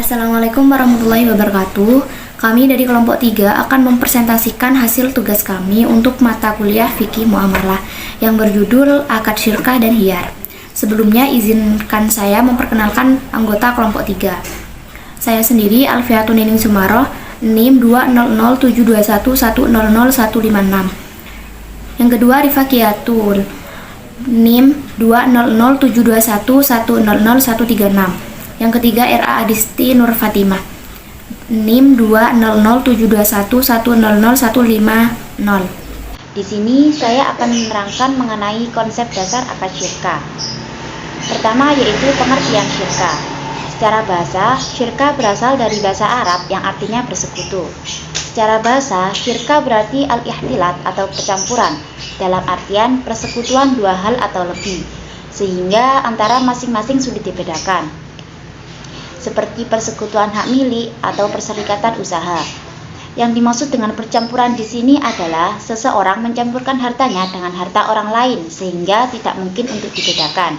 Assalamualaikum warahmatullahi wabarakatuh. Kami dari kelompok 3 akan mempresentasikan hasil tugas kami untuk mata kuliah Fikih Muamalah yang berjudul Akad Syirkah dan Hiyar. Sebelumnya izinkan saya memperkenalkan anggota kelompok 3. Saya sendiri Alfiatun Nining Sumaroh, NIM 2007211000156. Yang kedua Rifaqiatul, NIM 2007221100136. Yang ketiga RA Adisti Nur Fatimah, NIM 2007221100150. Di sini saya akan menerangkan mengenai konsep dasar akad syirkah. Pertama yaitu pengertian syirkah. Secara bahasa, syirkah berasal dari bahasa Arab yang artinya bersekutu. Secara bahasa, syirkah berarti al-ihtilat atau percampuran, dalam artian persekutuan dua hal atau lebih, sehingga antara masing-masing sulit dibedakan. Seperti persekutuan hak milik atau perserikatan usaha. Yang dimaksud dengan percampuran di sini adalah seseorang mencampurkan hartanya dengan harta orang lain sehingga tidak mungkin untuk dibedakan.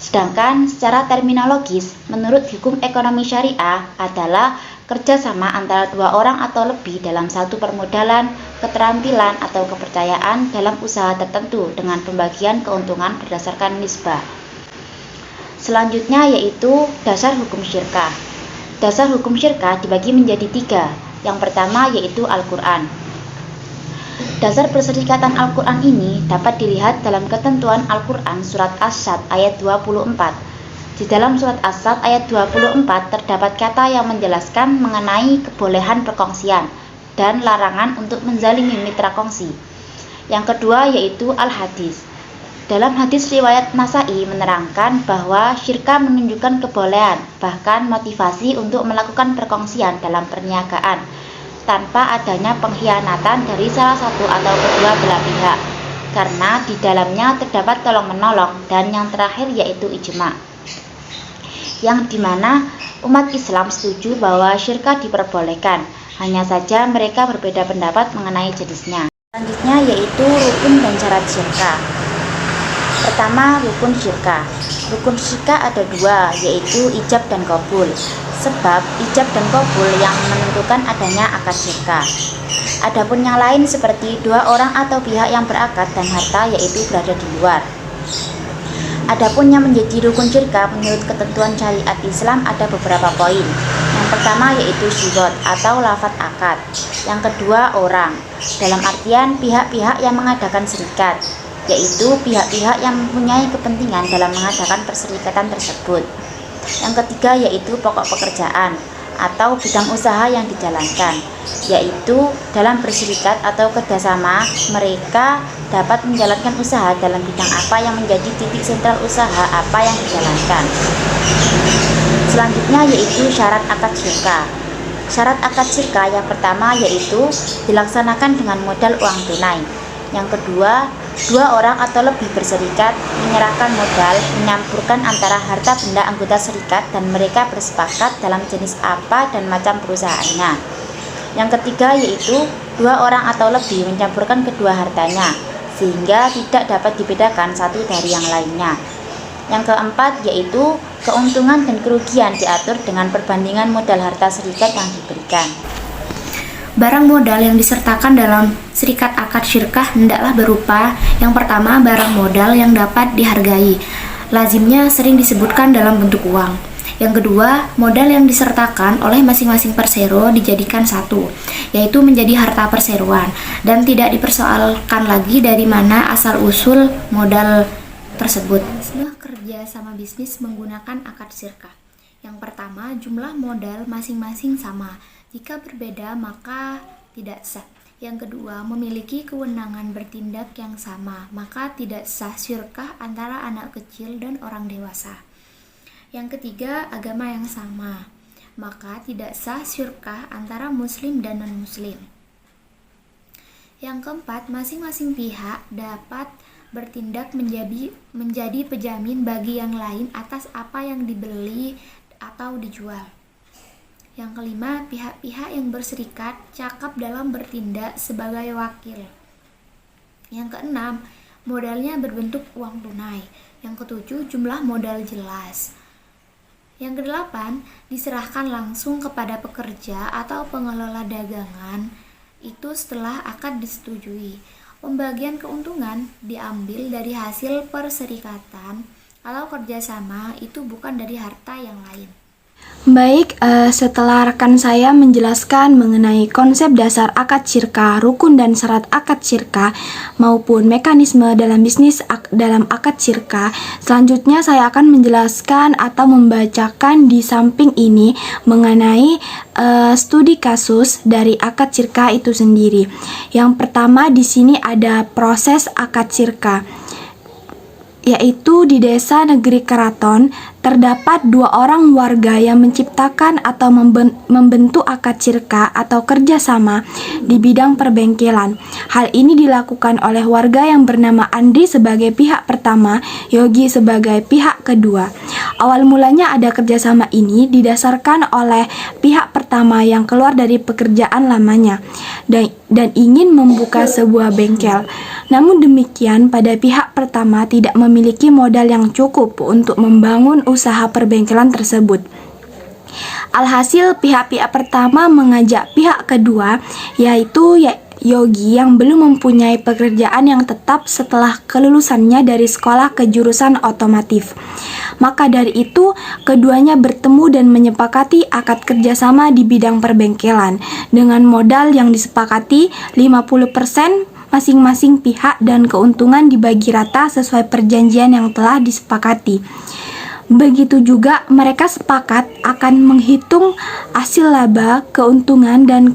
Sedangkan secara terminologis, menurut hukum ekonomi syariah adalah kerjasama antara dua orang atau lebih dalam satu permodalan, keterampilan atau kepercayaan dalam usaha tertentu dengan pembagian keuntungan berdasarkan nisbah. Selanjutnya yaitu dasar hukum syirkah. Dasar hukum syirkah dibagi menjadi 3. Yang pertama yaitu Al-Quran. Dasar perserikatan Al-Quran ini dapat dilihat dalam ketentuan Al-Quran surat As-Sad ayat 24. Di dalam surat As-Sad ayat 24 terdapat kata yang menjelaskan mengenai kebolehan perkongsian dan larangan untuk menzalimi mitra kongsi. Yang kedua yaitu Al-Hadis. Dalam hadis riwayat Nasa'i menerangkan bahwa syirkah menunjukkan kebolehan, bahkan motivasi untuk melakukan perkongsian dalam perniagaan, tanpa adanya pengkhianatan dari salah satu atau kedua belah pihak, karena di dalamnya terdapat tolong-menolong, dan yang terakhir yaitu ijma', yang dimana umat Islam setuju bahwa syirkah diperbolehkan, hanya saja mereka berbeda pendapat mengenai jenisnya. Selanjutnya yaitu rukun dan syarat syirkah. Pertama, rukun syirkah. Rukun syirkah ada 2, yaitu ijab dan qabul. Sebab ijab dan qabul yang menentukan adanya akad syirkah. Adapun yang lain seperti dua orang atau pihak yang berakad dan harta yaitu berada di luar. Adapun yang menjadi rukun syirkah menurut ketentuan syariat Islam ada beberapa poin. Yang pertama yaitu syigot atau lafadz akad. Yang kedua orang, dalam artian pihak-pihak yang mengadakan serikat, yaitu pihak-pihak yang mempunyai kepentingan dalam mengadakan perserikatan tersebut. Yang ketiga yaitu pokok pekerjaan atau bidang usaha yang dijalankan, yaitu dalam berserikat atau kerjasama mereka dapat menjalankan usaha dalam bidang apa yang menjadi titik sentral usaha apa yang dijalankan. Selanjutnya yaitu syarat akad syirkah. Syarat akad syirkah yang pertama yaitu dilaksanakan dengan modal uang tunai. Yang kedua, dua orang atau lebih berserikat menyerahkan modal, menyampurkan antara harta benda anggota serikat dan mereka bersepakat dalam jenis apa dan macam perusahaannya. Yang ketiga yaitu dua orang atau lebih mencampurkan kedua hartanya sehingga tidak dapat dibedakan satu dari yang lainnya. Yang keempat yaitu keuntungan dan kerugian diatur dengan perbandingan modal harta serikat yang diberikan. Barang modal yang disertakan dalam serikat akad syirkah hendaklah berupa yang pertama barang modal yang dapat dihargai, lazimnya sering disebutkan dalam bentuk uang. Yang kedua, modal yang disertakan oleh masing-masing persero dijadikan satu, yaitu menjadi harta perseroan dan tidak dipersoalkan lagi dari mana asal-usul modal tersebut. Sebuah kerja sama bisnis menggunakan akad syirkah. Yang pertama, jumlah modal masing-masing sama. Jika berbeda maka tidak sah. Yang kedua, memiliki kewenangan bertindak yang sama, maka tidak sah syirkah antara anak kecil dan orang dewasa. Yang ketiga, agama yang sama, maka tidak sah syirkah antara muslim dan non-muslim. Yang keempat, masing-masing pihak dapat bertindak menjadi pejamin bagi yang lain atas apa yang dibeli atau dijual. Yang kelima, pihak-pihak yang berserikat cakap dalam bertindak sebagai wakil. Yang keenam, modalnya berbentuk uang tunai. Yang ketujuh, jumlah modal jelas. Yang kedelapan, diserahkan langsung kepada pekerja atau pengelola dagangan itu setelah akad disetujui. Pembagian keuntungan diambil dari hasil perserikatan atau kerjasama, itu bukan dari harta yang lain. Baik, setelah rekan saya menjelaskan mengenai konsep dasar akad syirkah, rukun dan syarat akad syirkah, maupun mekanisme dalam bisnis dalam akad syirkah, selanjutnya saya akan menjelaskan atau membacakan di samping ini mengenai studi kasus dari akad syirkah itu sendiri. Yang pertama di sini ada proses akad syirkah, yaitu di desa negeri Keraton terdapat 2 orang warga yang menciptakan atau membentuk akad syirkah atau kerjasama di bidang perbengkelan. Hal ini dilakukan oleh warga yang bernama Andri sebagai pihak pertama, Yogi sebagai pihak kedua. Awal mulanya ada kerjasama ini didasarkan oleh pihak pertama yang keluar dari pekerjaan lamanya dan ingin membuka sebuah bengkel. Namun demikian, pada pihak pertama tidak memiliki modal yang cukup untuk membangun usaha perbengkelan tersebut. Alhasil pihak-pihak pertama mengajak pihak kedua, yaitu Yogi yang belum mempunyai pekerjaan yang tetap setelah kelulusannya dari sekolah kejurusan otomotif. Maka dari itu, keduanya bertemu dan menyepakati akad kerjasama di bidang perbengkelan dengan modal yang disepakati 50% masing-masing pihak dan keuntungan dibagi rata sesuai perjanjian yang telah disepakati. Begitu juga mereka sepakat akan menghitung hasil laba, keuntungan dan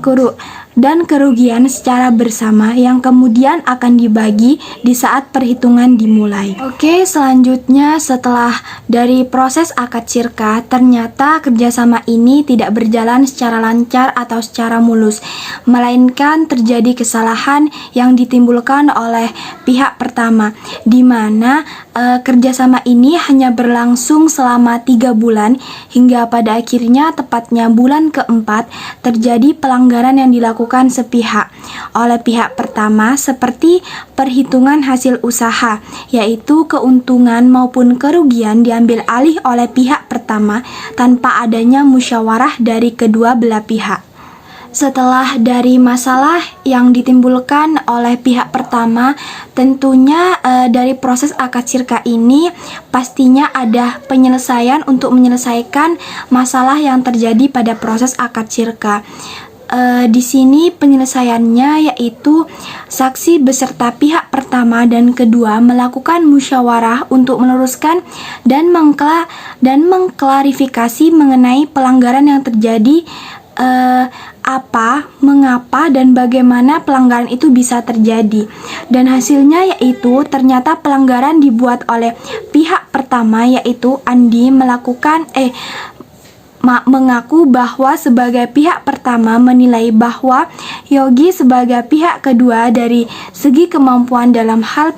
kerugian secara bersama yang kemudian akan dibagi di saat perhitungan dimulai. Oke, selanjutnya setelah dari proses akad syirkah, ternyata kerjasama ini tidak berjalan secara lancar atau secara mulus, melainkan terjadi kesalahan yang ditimbulkan oleh pihak pertama, di mana kerjasama ini hanya berlangsung selama 3 bulan hingga pada akhirnya tepatnya bulan keempat terjadi pelanggaran yang dilakukan sepihak oleh pihak pertama seperti perhitungan hasil usaha, yaitu keuntungan maupun kerugian diambil alih oleh pihak pertama tanpa adanya musyawarah dari kedua belah pihak. Setelah dari masalah yang ditimbulkan oleh pihak pertama, tentunya dari proses akad syirkah ini pastinya ada penyelesaian untuk menyelesaikan masalah yang terjadi pada proses akad syirkah. Di sini penyelesaiannya yaitu saksi beserta pihak pertama dan kedua melakukan musyawarah untuk meluruskan dan mengklarifikasi mengenai pelanggaran yang terjadi, apa, mengapa, dan bagaimana pelanggaran itu bisa terjadi. Dan hasilnya yaitu ternyata pelanggaran dibuat oleh pihak pertama, yaitu Andi mengaku bahwa sebagai pihak pertama menilai bahwa Yogi sebagai pihak kedua dari segi kemampuan dalam hal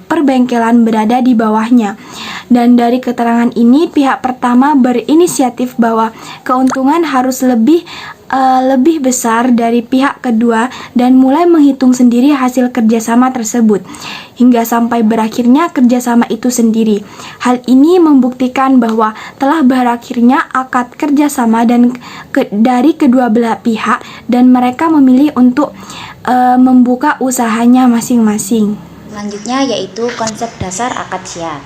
perbengkelan berada di bawahnya. Dan dari keterangan ini pihak pertama berinisiatif bahwa keuntungan harus lebih besar dari pihak kedua dan mulai menghitung sendiri hasil kerjasama tersebut hingga sampai berakhirnya kerjasama itu sendiri. Hal ini membuktikan bahwa telah berakhirnya akad kerjasama dari kedua belah pihak dan mereka memilih untuk membuka usahanya masing-masing. Selanjutnya yaitu konsep dasar akad syar.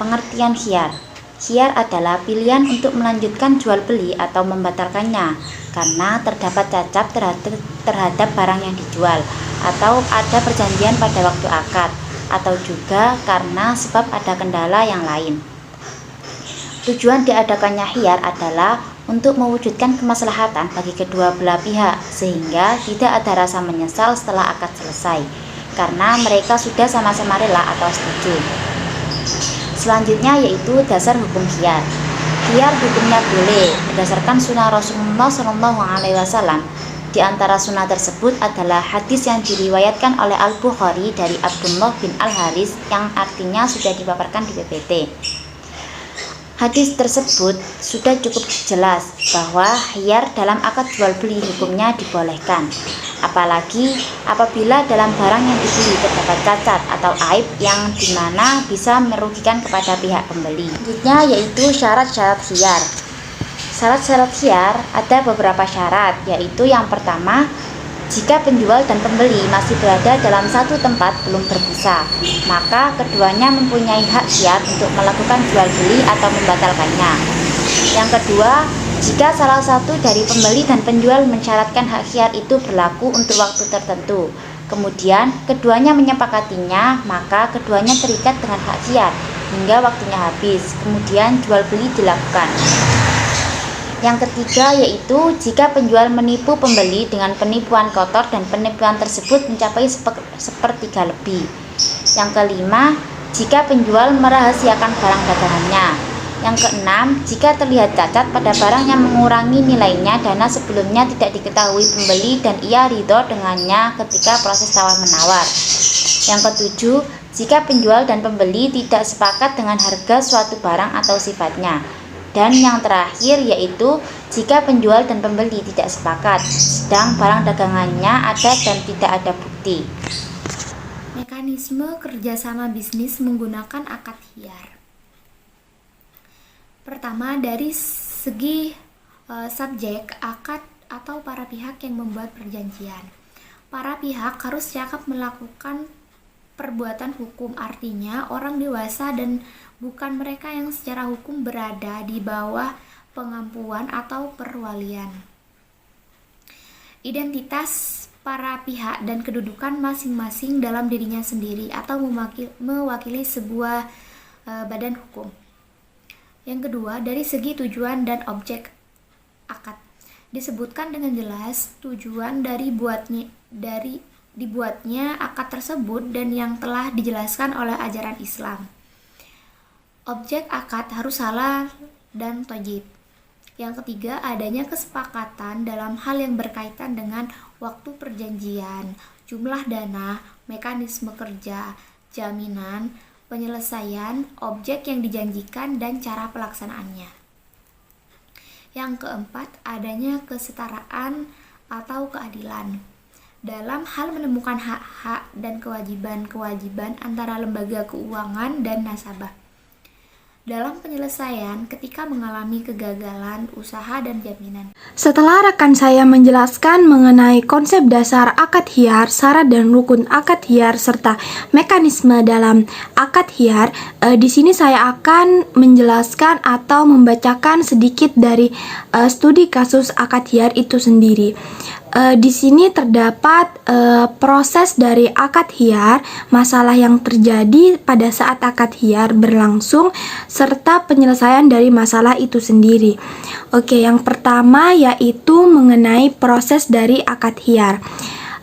Pengertian khiyar. Khiyar adalah pilihan untuk melanjutkan jual beli atau membatalkannya karena terdapat cacat terhadap barang yang dijual, atau ada perjanjian pada waktu akad, atau juga karena sebab ada kendala yang lain. Tujuan diadakannya khiyar adalah untuk mewujudkan kemaslahatan bagi kedua belah pihak sehingga tidak ada rasa menyesal setelah akad selesai karena mereka sudah sama-sama rela atau setuju. Selanjutnya yaitu dasar hukum khiyar. Khiyar hukumnya boleh berdasarkan sunnah Rasulullah SAW. Di antara sunnah tersebut adalah hadis yang diriwayatkan oleh Al-Bukhari dari Abdullah bin Al-Haris yang artinya sudah dipaparkan di PPT. Hadis tersebut sudah cukup jelas bahwa khiyar dalam akad jual beli hukumnya dibolehkan, apalagi apabila dalam barang yang dibeli terdapat cacat atau aib yang dimana bisa merugikan kepada pihak pembeli. Selanjutnya yaitu syarat-syarat khiyar. Syarat-syarat khiyar ada beberapa syarat, yaitu yang pertama, jika penjual dan pembeli masih berada dalam satu tempat belum berpisah, maka keduanya mempunyai hak khiyar untuk melakukan jual beli atau membatalkannya. Yang kedua, jika salah satu dari pembeli dan penjual mensyaratkan hak khiyar itu berlaku untuk waktu tertentu, kemudian keduanya menyepakatinya, maka keduanya terikat dengan hak khiyar hingga waktunya habis, kemudian jual beli dilakukan. Yang ketiga yaitu jika penjual menipu pembeli dengan penipuan kotor dan penipuan tersebut mencapai sepertiga lebih. Yang kelima, jika penjual merahasiakan barang dagangannya. Yang keenam, jika terlihat cacat pada barang yang mengurangi nilainya dana sebelumnya tidak diketahui pembeli dan ia ridho dengannya ketika proses tawar-menawar. Yang ketujuh, jika penjual dan pembeli tidak sepakat dengan harga suatu barang atau sifatnya. Dan yang terakhir yaitu jika penjual dan pembeli tidak sepakat, sedang barang dagangannya ada dan tidak ada bukti. Mekanisme kerjasama bisnis menggunakan akad khiyar. Pertama, dari segi subjek akad atau para pihak yang membuat perjanjian. Para pihak harus siap melakukan perbuatan hukum, artinya orang dewasa dan bukan mereka yang secara hukum berada di bawah pengampuan atau perwalian. Identitas para pihak dan kedudukan masing-masing dalam dirinya sendiri atau mewakili sebuah badan hukum. Yang kedua, dari segi tujuan dan objek akad. Disebutkan dengan jelas tujuan dari dibuatnya akad tersebut dan yang telah dijelaskan oleh ajaran Islam. Objek akad harus halal dan thayyib. Yang ketiga, adanya kesepakatan dalam hal yang berkaitan dengan waktu perjanjian, jumlah dana, mekanisme kerja, jaminan, penyelesaian, objek yang dijanjikan, dan cara pelaksanaannya. Yang keempat, adanya kesetaraan atau keadilan dalam hal menemukan hak-hak dan kewajiban-kewajiban antara lembaga keuangan dan nasabah dalam penyelesaian ketika mengalami kegagalan usaha dan jaminan. Setelah rekan saya menjelaskan mengenai konsep dasar akad khiyar, syarat dan rukun akad khiyar serta mekanisme dalam akad khiyar, di sini saya akan menjelaskan atau membacakan sedikit dari studi kasus akad khiyar itu sendiri. Di sini terdapat proses dari akad khiyar, masalah yang terjadi pada saat akad khiyar berlangsung, serta penyelesaian dari masalah itu sendiri. Oke, yang pertama yaitu mengenai proses dari akad khiyar.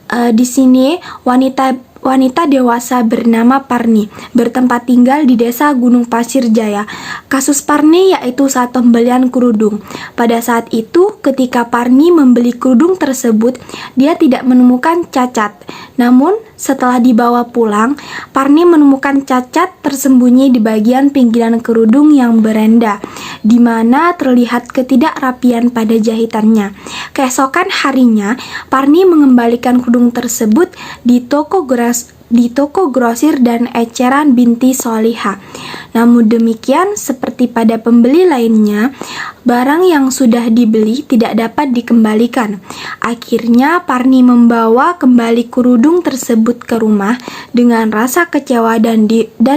Di sini wanita dewasa bernama Parni bertempat tinggal di desa Gunung Pasir Jaya. Kasus Parni yaitu saat pembelian kerudung. Pada saat itu, ketika Parni membeli kerudung tersebut, dia tidak menemukan cacat. Namun, setelah dibawa pulang, Parni menemukan cacat tersembunyi di bagian pinggiran kerudung yang berenda, di mana terlihat ketidakrapian pada jahitannya. Keesokan harinya, Parni mengembalikan kerudung tersebut di toko grosir dan eceran binti Solihah. Namun demikian, seperti pada pembeli lainnya, barang yang sudah dibeli tidak dapat dikembalikan. Akhirnya Parni membawa kembali kerudung tersebut ke rumah dengan rasa kecewa dan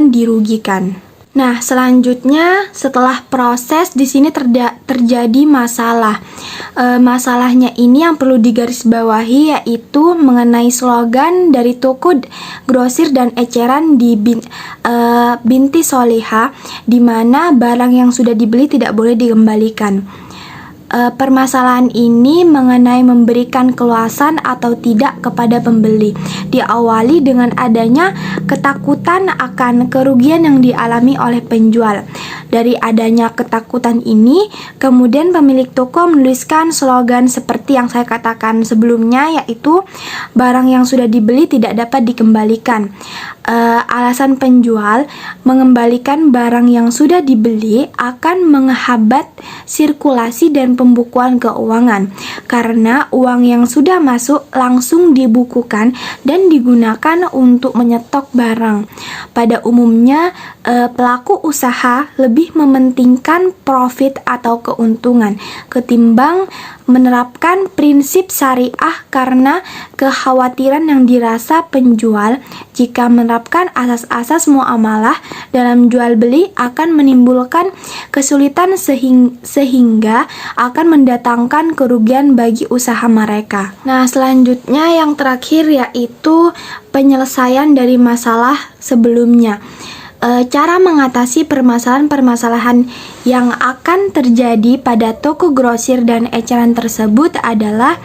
dirugikan. Nah, selanjutnya setelah proses di sini terjadi masalah. Masalahnya ini yang perlu digarisbawahi yaitu mengenai slogan dari toko grosir dan eceran di binti Solihah, di mana barang yang sudah dibeli tidak boleh dikembalikan. permasalahan ini mengenai memberikan keluasan atau tidak kepada pembeli. Diawali dengan adanya ketakutan akan kerugian yang dialami oleh penjual. Dari adanya ketakutan ini, kemudian pemilik toko menuliskan slogan seperti yang saya katakan sebelumnya, yaitu barang yang sudah dibeli tidak dapat dikembalikan. Alasan penjual mengembalikan barang yang sudah dibeli akan menghambat sirkulasi dan pembukuan keuangan, karena uang yang sudah masuk langsung dibukukan dan digunakan untuk menyetok barang. Pada umumnya, pelaku usaha lebih mementingkan profit atau keuntungan ketimbang menerapkan prinsip syariah, karena kekhawatiran yang dirasa penjual jika menerapkan asas-asas muamalah dalam jual beli akan menimbulkan kesulitan sehingga akan mendatangkan kerugian bagi usaha mereka. Nah, selanjutnya yang terakhir yaitu penyelesaian dari masalah sebelumnya. Cara mengatasi permasalahan-permasalahan yang akan terjadi pada toko grosir dan eceran tersebut adalah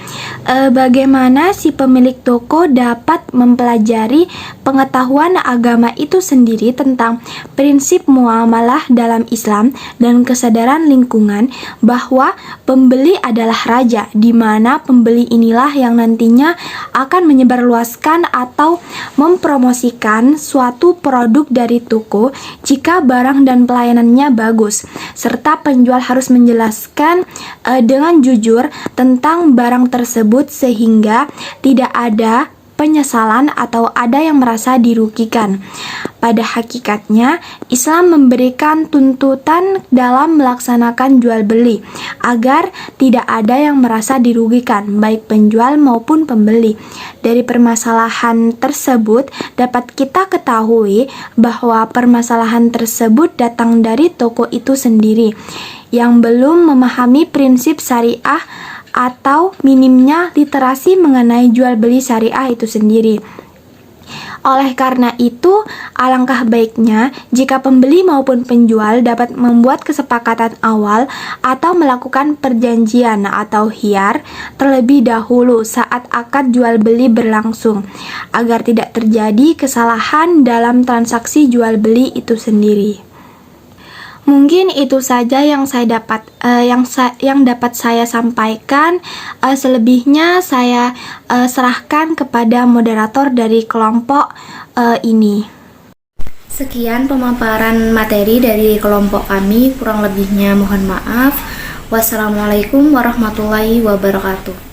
bagaimana si pemilik toko dapat mempelajari pengetahuan agama itu sendiri tentang prinsip muamalah dalam Islam dan kesadaran lingkungan bahwa pembeli adalah raja, di mana pembeli inilah yang nantinya akan menyebarluaskan atau mempromosikan suatu produk dari toko jika barang dan pelayanannya bagus, serta penjual harus menjelaskan dengan jujur tentang barang tersebut sehingga tidak ada penyesalan atau ada yang merasa dirugikan. Pada hakikatnya, Islam memberikan tuntutan dalam melaksanakan jual beli agar tidak ada yang merasa dirugikan, baik penjual maupun pembeli. Dari permasalahan tersebut dapat kita ketahui bahwa permasalahan tersebut datang dari toko itu sendiri yang belum memahami prinsip syariah atau minimnya literasi mengenai jual beli syariah itu sendiri. Oleh karena itu, alangkah baiknya jika pembeli maupun penjual dapat membuat kesepakatan awal atau melakukan perjanjian atau khiyar terlebih dahulu saat akad jual beli berlangsung, agar tidak terjadi kesalahan dalam transaksi jual beli itu sendiri. Mungkin itu saja yang dapat saya sampaikan. Selebihnya saya serahkan kepada moderator dari kelompok ini. Sekian pemaparan materi dari kelompok kami, kurang lebihnya mohon maaf. Wassalamualaikum warahmatullahi wabarakatuh.